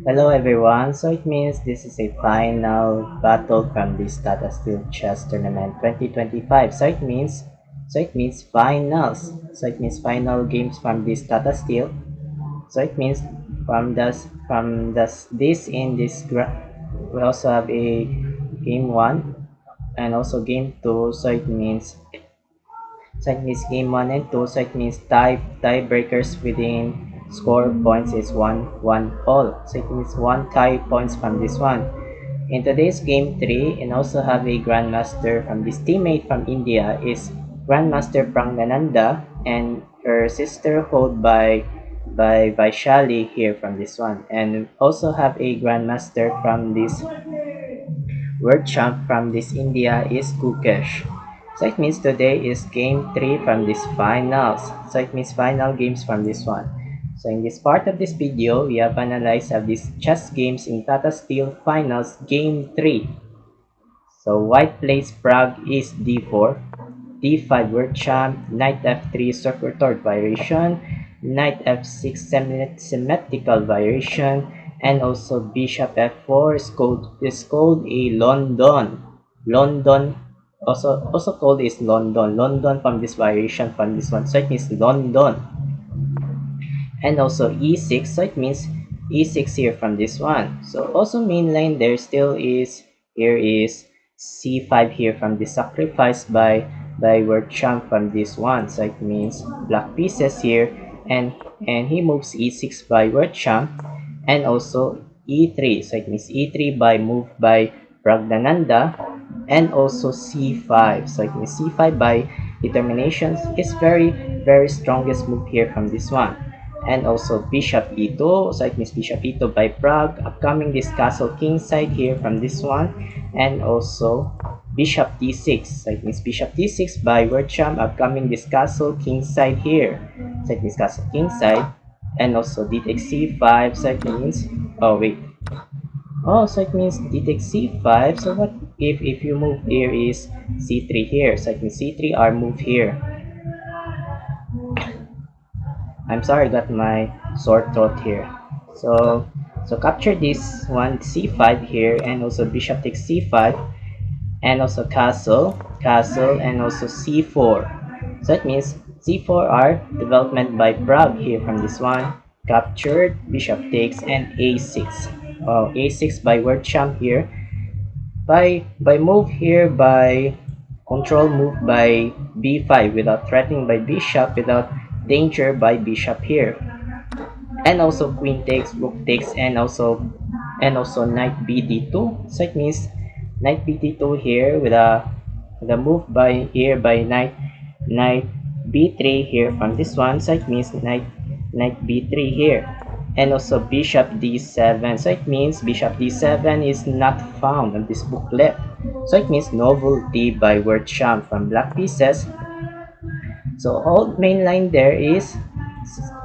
Hello everyone, so it means this is a final battle from this Tata Steel Chess Tournament 2025. So it means finals. So it means final games from this Tata Steel. So it means this in this we also have a game 1 and also game 2. So it means game 1 and 2. So it means tiebreakers within score points is 1 all. So it means 1 tie points from this one. In today's game 3, and also have a Grandmaster from this teammate from India is Grandmaster Prangananda and her sister hold by Vaishali here from this one. And also have a Grandmaster from this World champ from this India is Gukesh. So it means today is game 3 from this finals. So it means final games from this one. So in this part of this video, we have analyzed of these chess games in Tata Steel Finals Game 3. So white plays Prague is d4, d5 world champ, knight f3 circular variation, knight f6 symmetrical variation, and also bishop f4 is called a London, also called is London from this variation from this one. So it means London. And also e6, so it means e6 here from this one. So also main line there still is here is c5 here from the sacrifice by word champ from this one. So it means black pieces here, and he moves e6 by word champ, and also e3, so it means e3 by move by Pragnananda, and also c5, so it means c5 by determinations is very strongest move here from this one. And also bishop e2, so it means bishop e2 by Prague, upcoming this castle king side here from this one. And also bishop d6, so it means bishop d6 by Wercham, upcoming this castle king side here. So it means castle king side. And also d takes c5, so it means, oh wait, oh, so it means d takes c5. So what if you move here is c3 here, so it means c3 are move here. I'm sorry, I got my sore throat here. So capture this one c5 here, and also bishop takes c5, and also castle, and also c4. So it means c4 are development by Prague here from this one. Captured, bishop takes, and a6. Oh, a6 by word champ here. By move here by control move by b5 without threatening by bishop, without danger by bishop here. And also queen takes, rook takes, and also knight bd2. So it means knight bd2 here with a move by here by knight b3 here from this one. So it means knight b3 here. And also bishop d7, so it means bishop d7 is not found on this booklet. So it means novelty by word champ from black pieces. So all main line there is,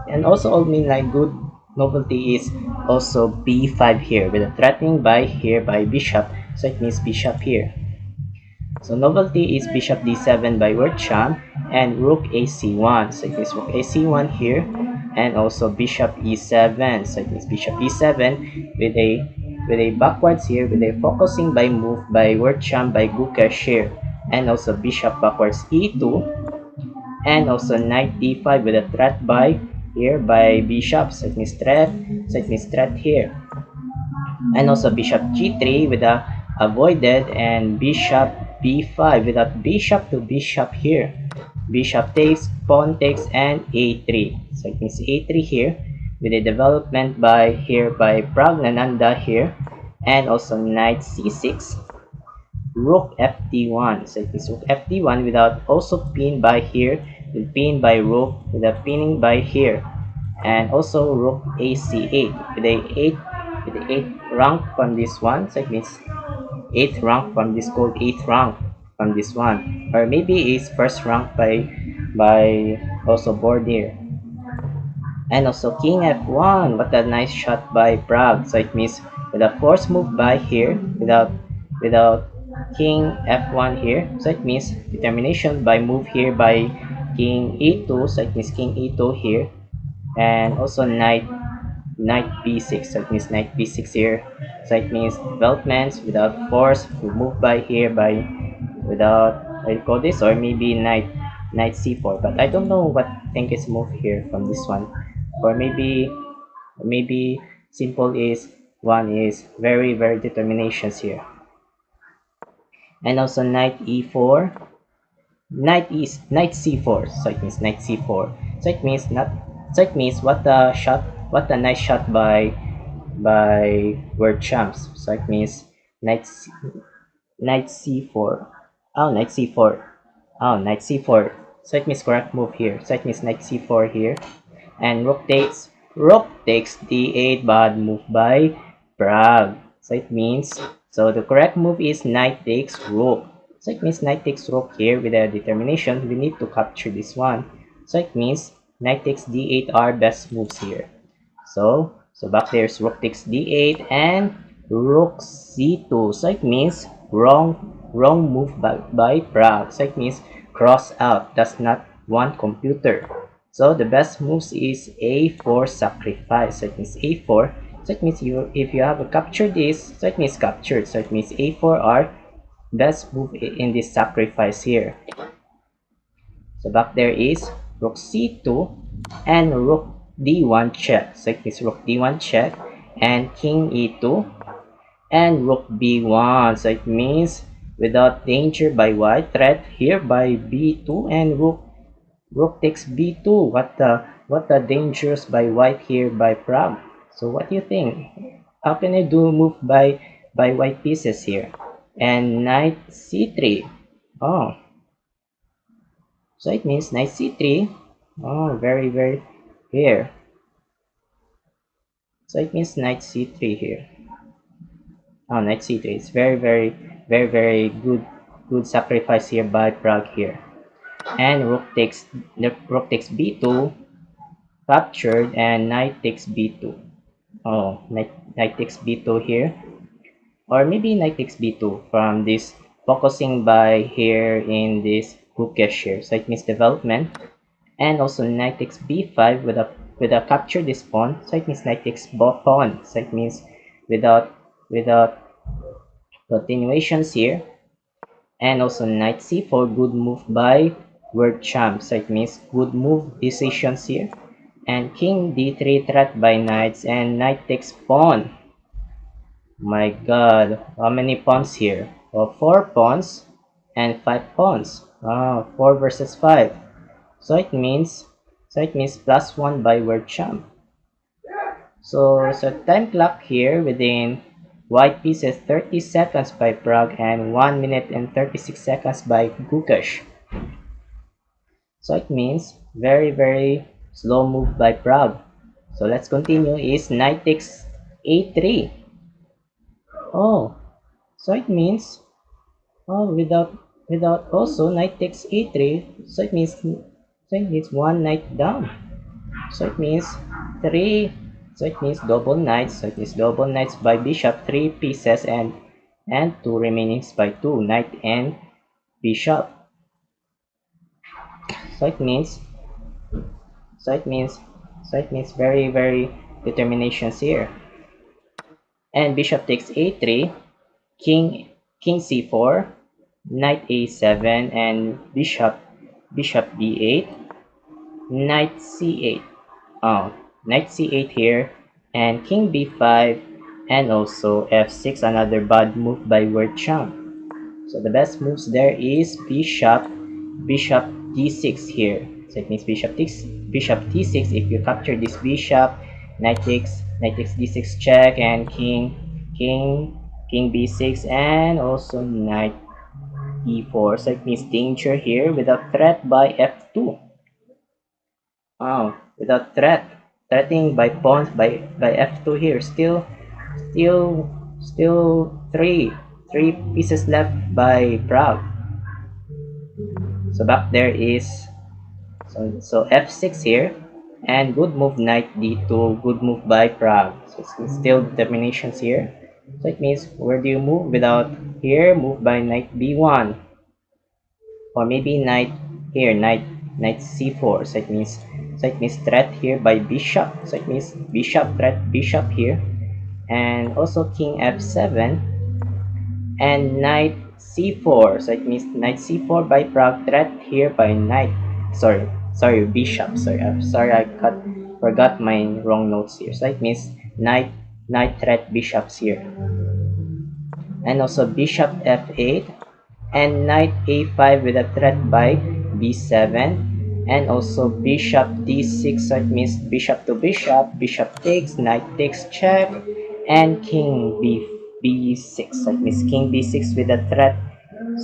and also all main line good novelty is also b5 here with a threatening by here by bishop. So it means bishop here. So novelty is bishop d7 by word champ, and rook ac1. So it means rook ac1 here, and also bishop e7. So it means bishop e7 with a backwards here, with a focusing by move by word champ by Gukesh here, and also bishop backwards e2, and also knight d5 with a threat by here by bishop. So it means threat here. And also bishop g3 with a avoided, and bishop b5 without bishop to bishop here. Bishop takes, pawn takes, and a3. So it means a3 here with a development by here by Pragnananda here, and also knight c6, rook fd1. So it means rook fd1 without also pin by here, with pin by rook with a pinning by here, and also rook ac8 with a 8 rank from this one. So it means 8th rank from this, called 8th rank from this one, or maybe is first rank by also board here. And also king f1, what a nice shot by Prague. So it means with a force move by here without king f1 here. So it means determination by move here by king e2. So it means king e2 here, and also knight knight b6, so it means knight b6 here. So it means developments without force to move by here by without I call this, or maybe knight c4, but I don't know what thing is moved here from this one. Or maybe simple is one is very determinations here. And also knight e4, knight c4, so it means knight c4, so it means not, so it means what a nice shot by world champs. So it means knight c4. Oh, knight c4. Oh, knight c4. So it means correct move here. So it means knight c4 here. And rook takes d8, bad move by Prague. So it means, so the correct move is knight takes rook. So it means knight takes rook here with a determination. We need to capture this one. So it means knight takes d8 are best moves here. So back there's rook takes d8 and rook c2. So it means wrong move by Prague. So it means cross out. Does not want computer. So the best moves is a4 sacrifice. So it means a4. So it means if you have a captured this, so it means captured. So it means a4 are best move in this sacrifice here. So back there is rook c2 and rook d1 check. So it means rook d1 check and king e2 and rook b1. So it means without danger by white, threat here by b2 and rook takes b2. What the dangers by white here by Prague. So what do you think? How can I do move by white pieces here? And knight c3. Oh, so it means knight c3. Oh, very here. So it means knight c3 here. Oh, knight c3. It's very good sacrifice here by Prague here. And rook takes b2, captured, and knight takes b2. Oh, knight takes b2 here, or maybe knight takes b2 from this focusing by here in this Gukesh here. So it means development, and also knight takes b5 with a capture this pawn. So it means knight takes pawn. So it means without continuations here, and also knight c4, good move by world champ. So it means good move decisions here. And king d3 threat by knights, and knight takes pawn. My god, how many pawns here? Oh, 4 pawns and 5 pawns. 4 versus 5. So it means +1 by world champ. So time clock here within white pieces 30 seconds by Prague and 1 minute and 36 seconds by Gukesh. So it means very slow move by Prague. So let's continue is knight takes a3. Oh, so it means without also knight takes a3. So it means one knight down. So it means 3. So it means double knights. So it means double knights by bishop, 3 pieces, and 2 remainings by 2 knight and bishop. So it means very determinations here. And bishop takes a3, king c4, knight a7, and bishop b8, knight c8. Oh, knight c8 here, and king b5, and also f6, another bad move by world champ. So the best moves there is bishop d6 here. So it means bishop d6. If you capture this bishop, knight takes d6 check, and king b6, and also knight e4. So it means danger here without threat by f2. Oh, without threatening by pawns by f2 here. Still three pieces left by Prague. So back there is so f6 here, and good move knight d2, good move by Prague. So it's still determinations here. So it means where do you move without here? Move by knight b1, or maybe knight here, knight c4. So it means So it means threat here by bishop. So it means bishop threat bishop here. And also king f7 and knight c4. So it means knight c4 by Prague threat here by knight. Sorry, bishop. Sorry, I forgot my wrong notes here. So it means knight threat bishops here. And also bishop f8 and knight a5 with a threat by b7 and also bishop d6. So it means bishop to bishop takes, knight takes check, and king b6. So it means king b6 with a threat.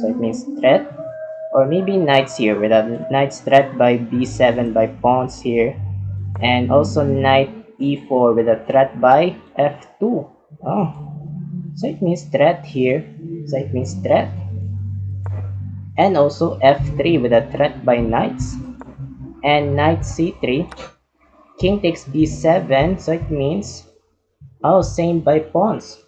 So it means threat, or maybe knights here with a knight's threat by b7 by pawns here, and also knight e4 with a threat by f2. Oh, so it means threat here. So it means threat, and also f3 with a threat by knights, and knight c3, king takes b7. So it means, oh, same by pawns.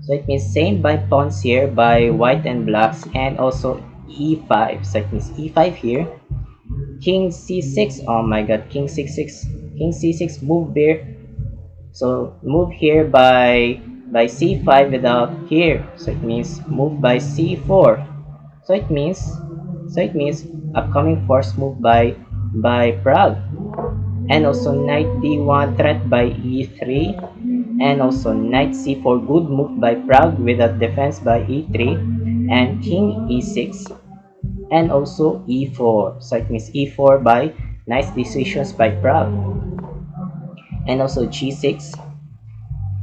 So it means same by pawns here by white and blacks, and also e5. So it means e5 here, king c6. Oh my god, king c6, king c6 move here. So move here by c5 without here. So it means move by c4. So it means upcoming force move by Prague. And also knight d1 threat by e3, and also knight c4 good move by Prague with a defense by e3, and king e6, and also e4. So it means e4 by nice decisions by Prague, and also g6,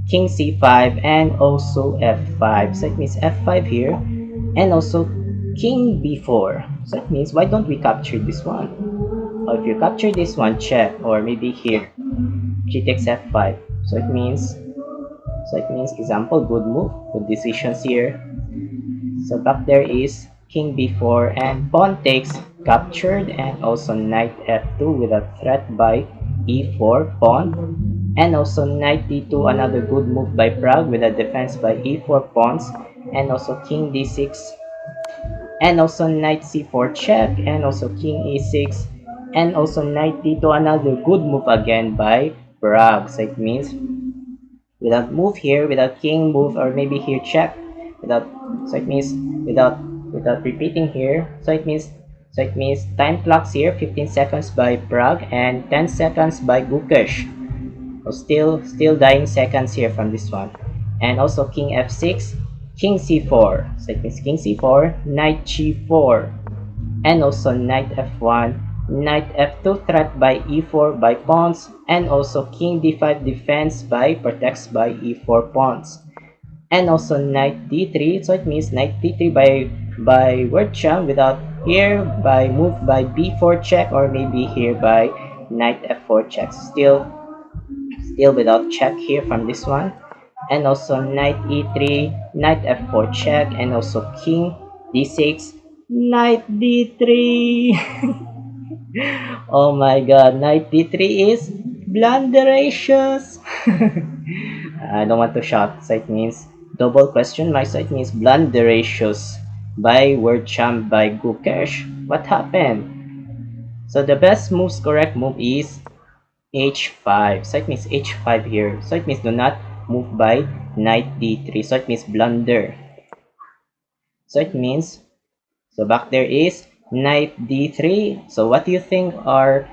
king c5, and also f5. So it means f5 here, and also king b4. So it means, why don't we capture this one? Or if you capture this one, check, or maybe here g takes f5. So it means example, good move, good decisions here. So back there is king b4 and pawn takes captured, and also knight f2 with a threat by e4 pawn, and also knight d2, another good move by Prague with a defense by e4 pawns, and also king d6, and also knight c4 check, and also king e6, and also knight d2, another good move again by Prague. So it means without move here, without king move, or maybe here check, without, so it means without repeating here. So it means time clocks here 15 seconds by Prague and 10 seconds by Gukesh. So still dying seconds here from this one. And also king f6, king c4. So it means king c4, knight g4, and also knight f1, knight f2 threat by e4 by pawns, and also king d5 defense by protects by e4 pawns, and also knight d3. So it means knight d3 by word champ without here by move by b4 check, or maybe here by knight f4 check. Still without check here from this one. And also knight e3, knight f4 check, and also king d6, knight d3. Oh my god, knight d3 is blunderacious. I don't want to shout, so it means double question mark, so it means blunderacious by word champ by Gukesh. What happened? So the best moves, correct move is h5. So it means h5 here. So it means do not move by knight d3. So it means blunder. So it means, so back there is knight d3. So what do you think are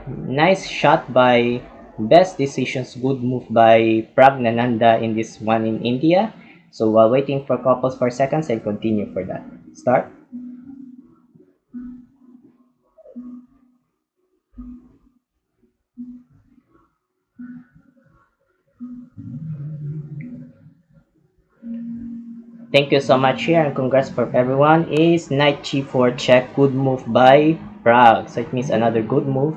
nice shot by best decisions, good move by Pragnananda in this one in India? So while waiting for couples for seconds, I'll continue for that. Start. Thank you so much here, and congrats for everyone. Is knight g4 check, good move by Prague. So it means another good move.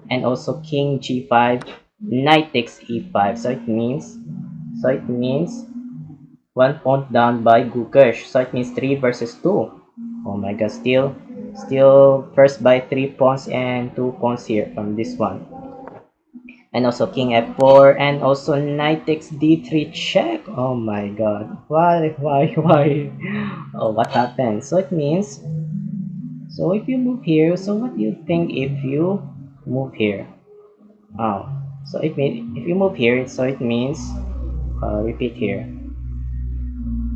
And also king g5, knight takes e5. So it means 1 pawn down by Gukesh. So it means 3 versus 2. Oh my god, still first by 3 pawns and 2 pawns here from this one. And also king f4, and also knight takes d3 check. Oh my god, why? Oh, what happened? So it means So if you move here, so what do you think if you move here? Oh, so if you move here, so it means repeat here.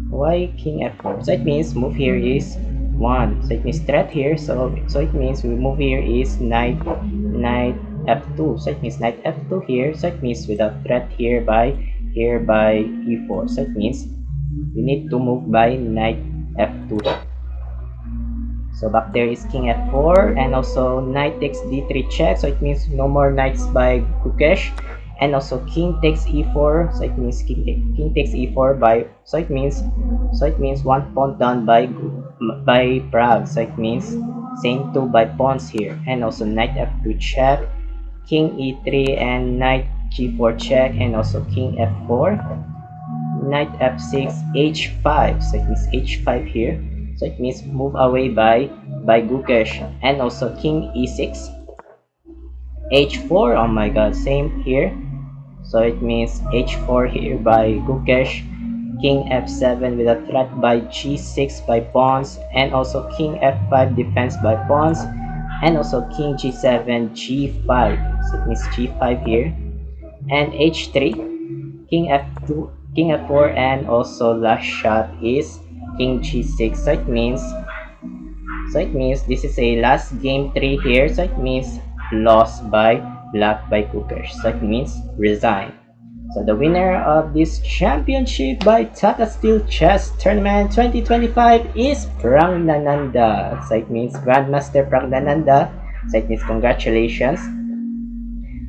Why king f4? So it means move here is 1. So it means threat here. So it means we move here is knight f2. So it means knight f2 here. So it means without threat here by e4. So it means we need to move by knight f2. So back there is king f4 and also knight takes d3 check. So it means no more knights by Gukesh. And also king takes e4. So it means king takes e4 by. So it means one pawn down by Prague. So it means same two by pawns here. And also knight f2 check, king e3 and knight g4 check, and also king f4, knight f6, h5. So it means h5 here. So it means move away by Gukesh, and also king e6, h4. Oh my god, same here. So it means h4 here by Gukesh, king f7 with a threat by g6 by pawns, and also king f5 defense by pawns, and also king g7 g5. So it means g5 here, and h3, king f2, king f4, and also last shot is king g6. So it means this is a last game 3 here. So it means lost by black by Gukesh. So it means resign. So the winner of this championship by Tata Steel Chess Tournament 2025 is Praggnanandhaa. So it means Grandmaster Praggnanandhaa. So it means congratulations.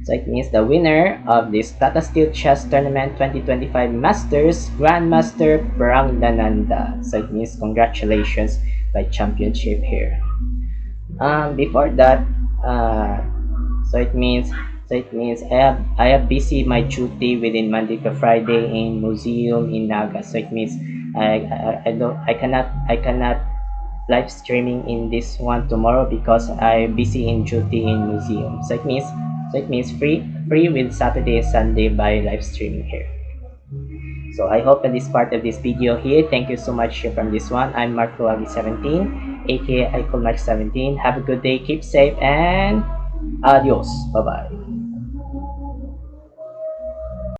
So it means the winner of this Tata Steel Chess Tournament 2025 Masters, Grandmaster Praggnanandhaa. So it means congratulations by championship here. Before that, so it means I have busy my duty within Monday to Friday in museum in Naga. So it means I cannot live streaming in this one tomorrow because I'm busy in duty in museum. So it means free with Saturday and Sunday by live streaming here. So I hope that this part of this video here. Thank you so much from this one. I'm Mark Luagi 17, aka I call Mark 17. Have a good day, keep safe, and adios. Bye bye.